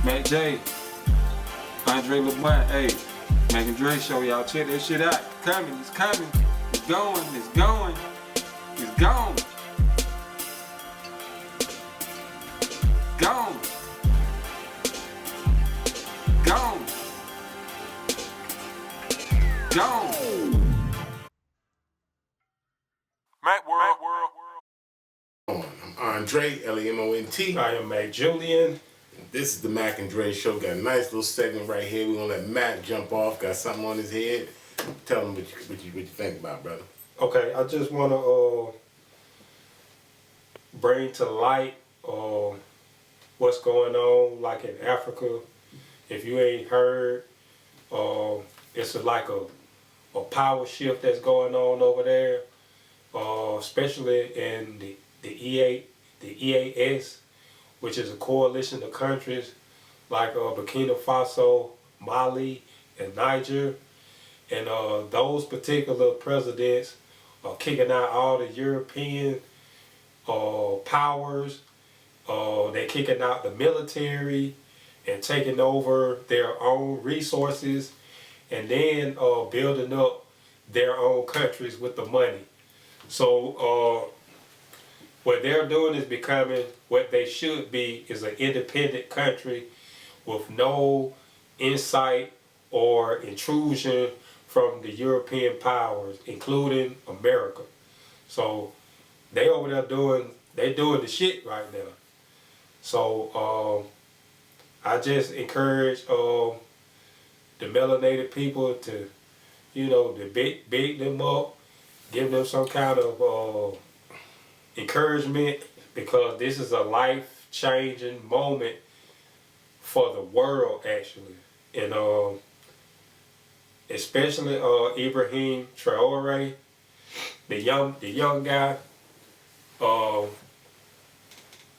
Mac J, Andre LeBlanc, hey, Mac and Dre show, y'all check that shit out. It's coming, it's going, it's going, it's gone. Gone. Gone. Gone. Mac World. I'm Andre, L-E-M-O-N-T. I am Mac Julian. This is the Mac and Dre Show. Got a nice little segment right here. We're gonna let Mac jump off. Got something on his head. Tell him what you think about, brother. Okay, I just want to bring to light what's going on, like in Africa. If you ain't heard, it's like a power shift that's going on over there, especially in the EAS, which is a coalition of countries like Burkina Faso, Mali, and Niger. And those particular presidents are kicking out all the European powers. They're kicking out the military and taking over their own resources, and then building up their own countries with the money. So what they're doing is becoming what they should be, is an independent country with no insight or intrusion from the European powers, including America. So they over there doing the shit right now. So I just encourage the melanated people to, to big them up, give them some kind of encouragement, because this is a life-changing moment for the world, actually. And especially Ibrahim Traore, the young guy.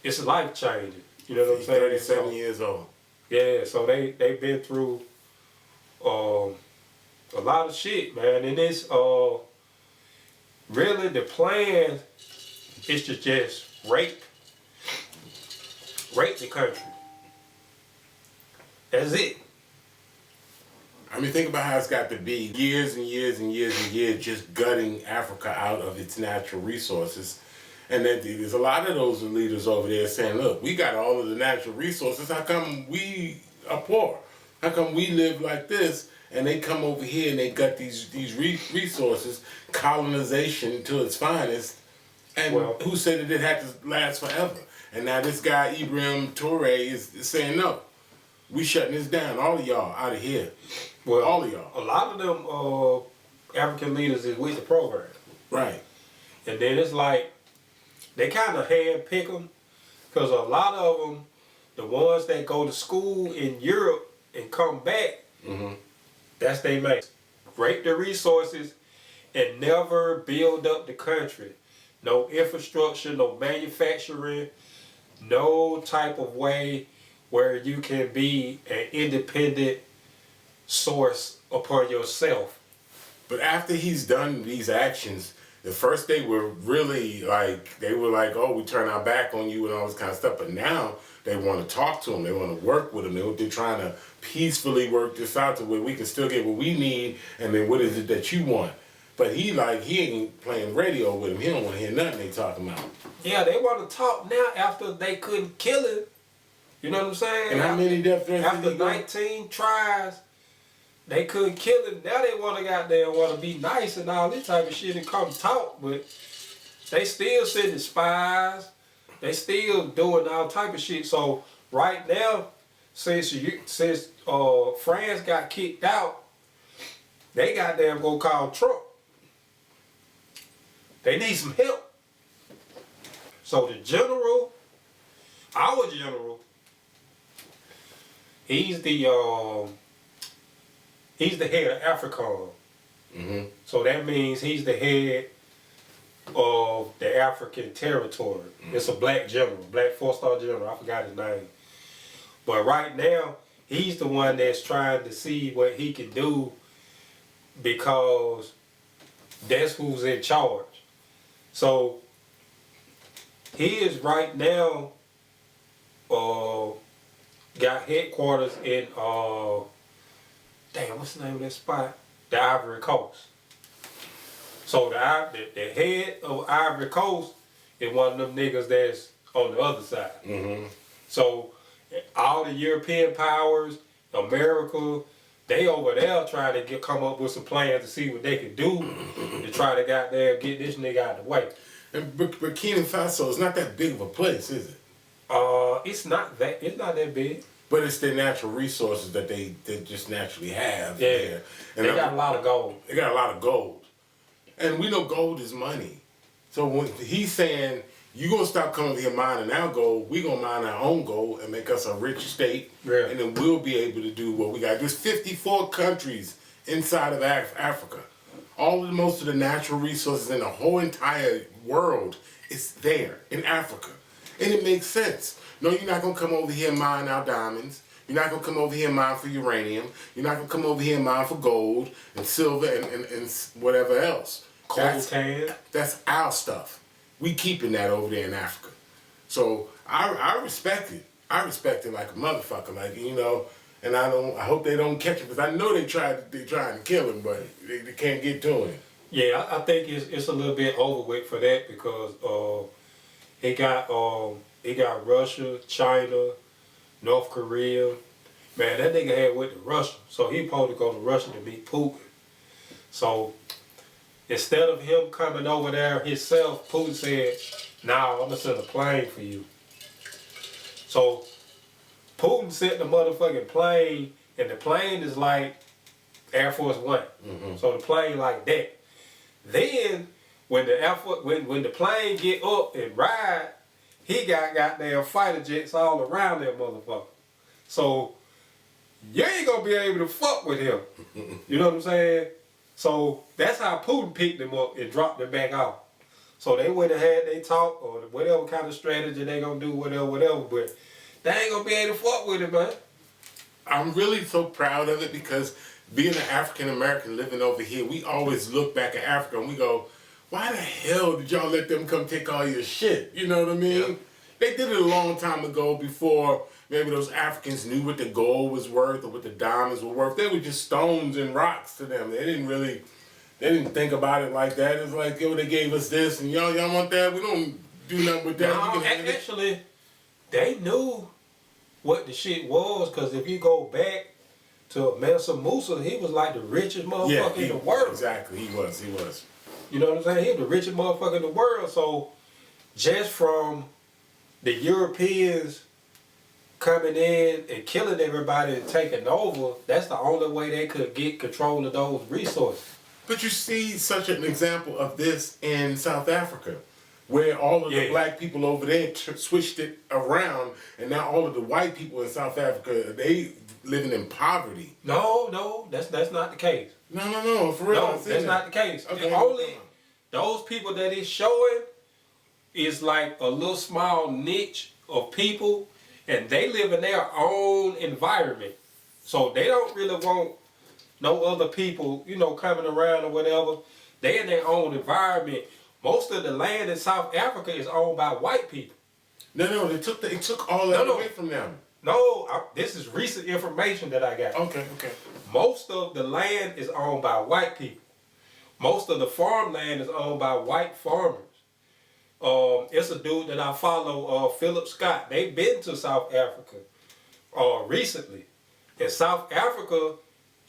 It's life-changing. You know what I'm saying? 37 years old. Yeah, so they've been through a lot of shit, man. And it's really the plan is to just rape the country. That's it. I mean, think about how it's got to be years and years and years and years just gutting Africa out of its natural resources. And then there's a lot of those leaders over there saying, look, we got all of the natural resources. How come we are poor? How come we live like this? And they come over here and they gut these resources, colonization to its finest. And who said that it had to last forever? And now this guy, Ibrahim Traore, is saying, no, we shutting this down. All of y'all out of here. Well, all of y'all. A lot of them African leaders is with the program. Right. And then it's like, they kind of hand-pick them, because a lot of them, the ones that go to school in Europe and come back, that's they make. Rape the resources and never build up the country. No infrastructure, no manufacturing, no type of way where you can be an independent source upon yourself. But after he's done these actions, the first they were really like, oh, we turn our back on you and all this kind of stuff. But now they want to talk to him. They want to work with him. They're trying to peacefully work this out to where we can still get what we need. And then what is it that you want? But he ain't playing radio with him. He don't want to hear nothing they talking about. Yeah, they want to talk now after they couldn't kill him. You know what I'm saying? And how many death threats after 19 tries, they couldn't kill him. Now they want to be nice and all this type of shit and come talk, but they still sending spies. They still doing all type of shit. So right now, since France got kicked out, they goddamn go call Trump. They need some help. So the general, our general, he's the head of AFRICOM. So that means he's the head of the African territory. It's a black general, black 4-star general. I forgot his name. But right now, he's the one that's trying to see what he can do, because that's who's in charge. So he is right now got headquarters in damn, what's the name of that spot? The Ivory Coast. So the head of Ivory Coast is one of them niggas that's on the other side. So all the European powers, America, they over there trying to come up with some plans to see what they can do to try to goddamn get this nigga out of the way. And Burkina Faso is not that big of a place, is it? It's not that big. But it's their natural resources that they just naturally have. Yeah, there. And they got a lot of gold. They got a lot of gold. And we know gold is money. So when he's saying, you gonna stop coming here mining our gold, we gonna mine our own gold and make us a rich state. Yeah. And then we'll be able to do what we got. There's 54 countries inside of Africa. Most of the natural resources in the whole entire world is there in Africa. And it makes sense. No, you're not gonna come over here and mine our diamonds. You're not gonna come over here and mine for uranium. You're not gonna come over here and mine for gold and silver and whatever else. That's our stuff. We keeping that over there in Africa. So I respect it. I respect it like a motherfucker. Like, you know, and I hope they don't catch him, because I know they trying to kill him, but they can't get to him. Yeah, I think it's a little bit over with for that, because he got Russia, China, North Korea. Man, that nigga had went to Russia, so he supposed to go to Russia to meet Putin. So instead of him coming over there himself, Putin said, "Nah, I'm gonna send a plane for you." So Putin sent the motherfucking plane, and the plane is like Air Force One. So the plane like that. Then when the plane get up and ride, he got goddamn fighter jets all around that motherfucker. So you ain't gonna be able to fuck with him. You know what I'm saying? So that's how Putin picked him up and dropped him back off. So they went and had they talk, or whatever kind of strategy they gonna do, whatever, but they ain't gonna be able to fuck with him, man. I'm really so proud of it, because being an African American living over here, we always look back at Africa and we go, why the hell did y'all let them come take all your shit? You know what I mean? Yeah. They did it a long time ago, before maybe those Africans knew what the gold was worth or what the diamonds were worth. They were just stones and rocks to them. They didn't think about it like that. It's like, yo, they gave us this, and y'all want that? We don't do nothing with that. No, actually, they knew what the shit was, because if you go back to Mansa Musa, he was like the richest motherfucker in the world. Exactly, he was. You know what I'm saying? He was the richest motherfucker in the world. So just from the Europeans coming in and killing everybody and taking over, that's the only way they could get control of those resources. But you see such an example of this in South Africa, where all of the black people over there switched it around, and now all of the white people in South Africa, they living in poverty. No, that's not the case. No, for real. No, that's not the case. Okay. Only those people that it's showing is like a little small niche of people, and they live in their own environment. So they don't really want no other people, you know, coming around or whatever. They in their own environment. Most of the land in South Africa is owned by white people. No, they took all that away from them. No, this is recent information that I got. Okay. Most of the land is owned by white people. Most of the farmland is owned by white farmers. It's a dude that I follow, Philip Scott. They've been to South Africa recently. And South Africa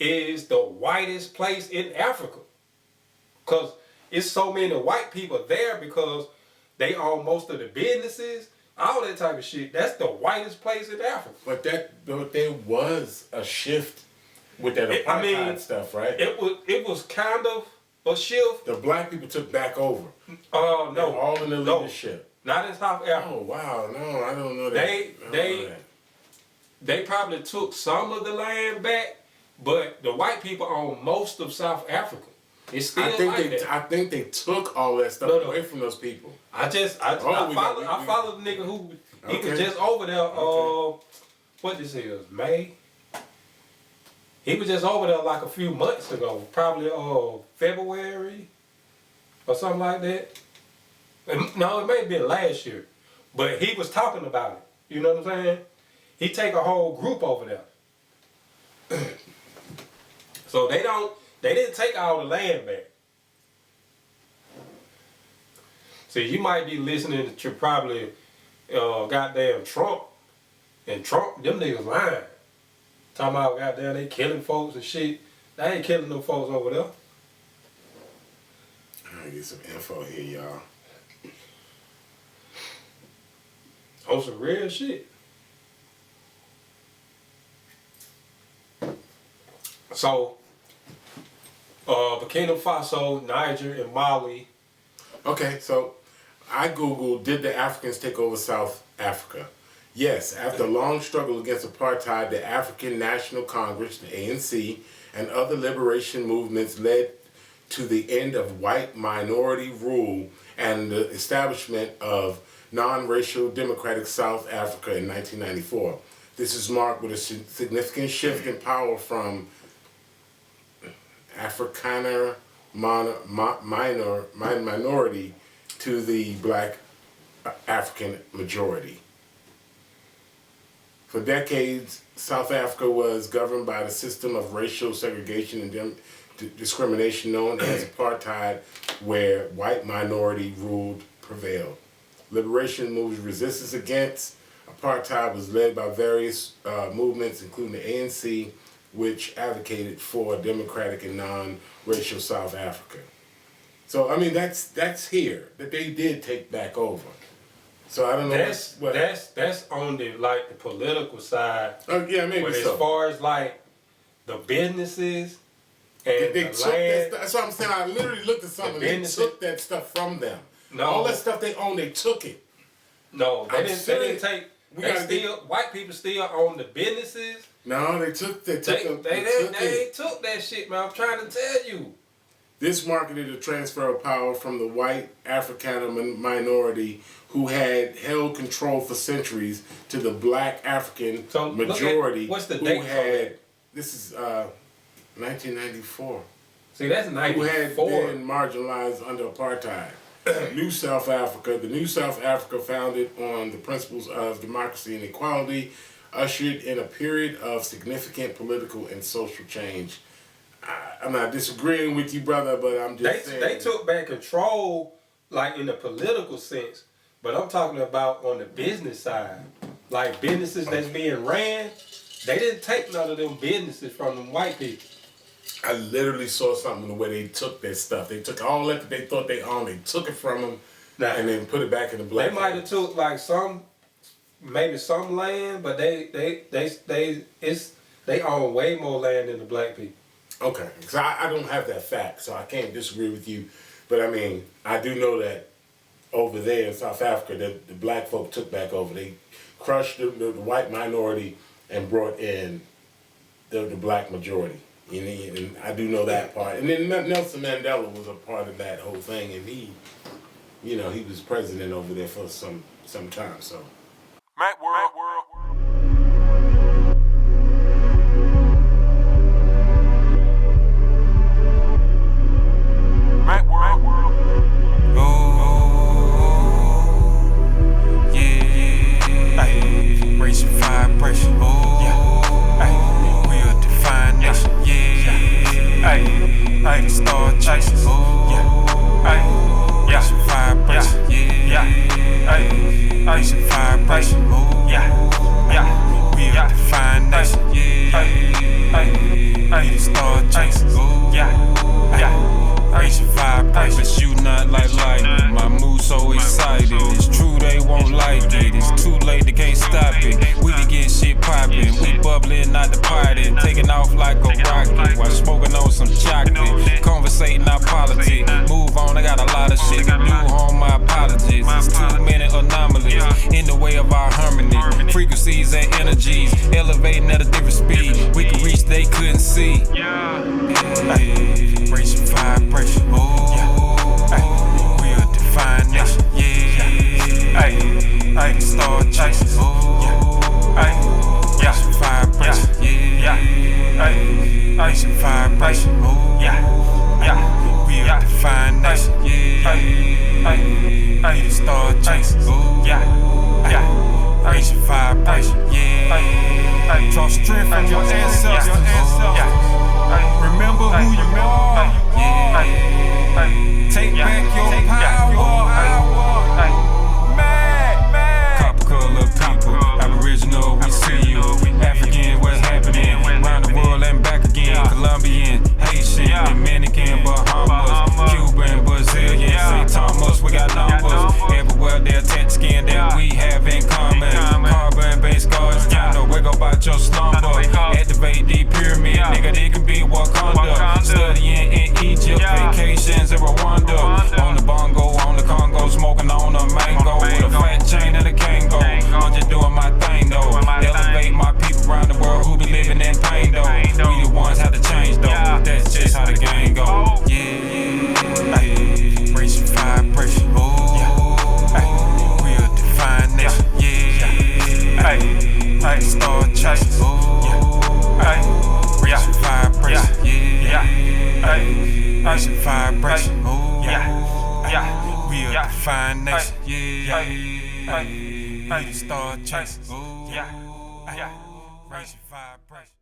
is the whitest place in Africa. Because it's so many white people there, because they own most of the businesses, all that type of shit. That's the whitest place in Africa. But there was a shift with that apartheid stuff, right? It was kind of a shift. The black people took back over. No. They're all in the leadership. Not in South Africa. Oh, wow. No, I don't know that. They probably took some of the land back, but the white people own most of South Africa. It's still I think they took all that stuff away from those people. I followed the nigga who he was just over there. What this is, May? He was just over there like a few months ago, probably February or something like that. No, it may have been last year, but he was talking about it. You know what I'm saying? He take a whole group over there. So they didn't take all the land back. See, you might be listening to probably goddamn Trump, and Trump, them niggas lying. Talking about goddamn they killing folks and shit. They ain't killing no folks over there. I'm gonna get some info here, y'all. On some real shit. So, Burkina Faso, Niger, and Mali. Okay, so I Googled, did the Africans take over South Africa? Yes, after a long struggle against apartheid, the African National Congress, the ANC, and other liberation movements led to the end of white minority rule and the establishment of non-racial democratic South Africa in 1994. This is marked with a significant shift in power from Afrikaner minority to the black African majority. For decades, South Africa was governed by the system of racial segregation and discrimination known as apartheid, where white minority rule prevailed. Liberation moves resistance against apartheid was led by various movements, including the ANC, which advocated for a democratic and non-racial South Africa. So I mean that's here that they did take back over. So I don't know. That's on the like the political side. Oh yeah, maybe but so. As far as like the businesses and they the took land, that's what I'm saying. I literally looked at something. They took that stuff from them. No, all that stuff they own, they took it. No, they didn't take. White people still own the businesses. No, they took They took that shit, man. I'm trying to tell you. This marketed a transfer of power from the white Afrikaner minority who had held control for centuries to the black African majority what's the who date had, this is 1994. See, that's 94. Who had been marginalized under apartheid. New South Africa, the New South Africa founded on the principles of democracy and equality, ushered in a period of significant political and social change. I'm not disagreeing with you, brother, but I'm just saying. They took back control, like in the political sense, but I'm talking about on the business side. Like businesses that's being ran, they didn't take none of them businesses from them white people. I literally saw something the way they took their stuff. They took all that they thought they owned, they took it from them, and then put it back in the black. They might have took like maybe some land, but they own way more land than the black people. Okay, because I don't have that fact, so I can't disagree with you. But I mean, I do know that over there in South Africa, the black folk took back over. They crushed the white minority and brought in the black majority. And I do know that part. And then Nelson Mandela was a part of that whole thing, and he was president over there for some time. So, Mac World. Mac World. Oh, yeah. Ay, raise your vibration. Oh, yeah. Ay, we'll define nation. Yeah. Ay, ay, star chasing. Oh, yeah. Ay, yeah. Raise your vibration. Yeah. Ay, raise your vibration. Oh, yeah. Yeah. We'll define nation. Yeah. Ay, ay, star chasing. Oh, yeah. Yeah. Raise your vibration. But you not like lightning. My mood so excited. It's true they won't like it. It's too late, they can't stop it. We can get shit poppin'. We bubbling out the party, taking off like a rocket while smoking on some chocolate. Conversating our politics. Move on, I got a lot of shit. New home, my apologies. It's too many anomalies in the way of our harmony. Frequencies and energies elevating at a different speed. We can reach, they couldn't see. Raise your vibration. Oh, yeah. Ay, we'll define nation. Yeah. Ay, ay, star chasing. Oh, yeah. Ay, yeah. Raise your vibration. Yeah. Ay, raise your vibration. Oh, yeah. Yeah. We'll define nation. Yeah. Ay, ay, ay, star chasing. Oh, yeah. Yeah. raise your vibration, yeah. Draw strength from your ancestors. Remember who you are, yeah. Take back your power. Copper color people, Aboriginal, we see you. African, what's happening? Around the world and back again. Colombian, Haitian, Dominican, Bahamas, Cuban, Brazilian, St. Thomas, we got numbers. Everywhere they're attached skin that we have in common. Carbon-based cars, you know, wake up out your slumber. Activate the pyramid, nigga, they can be Wakanda. Studying in Egypt, vacations in Rwanda. On the bongo, on the Congo, smoking on a mango. With a fat chain and a Kango. I'm just doing my thing though. Elevate my people around the world who be living in pain though. We the ones have to change though. That's just how the game go. Yeah, ay, raise your vibration. Oh, ay, we a divine nation. Yeah, ay, star chasers. Oh, ay, raise your vibration. Yeah, ay, raise your vibration. Oh, ay, we a divine nation. Yeah, ay, star chasers. Oh, ay, raise your vibration.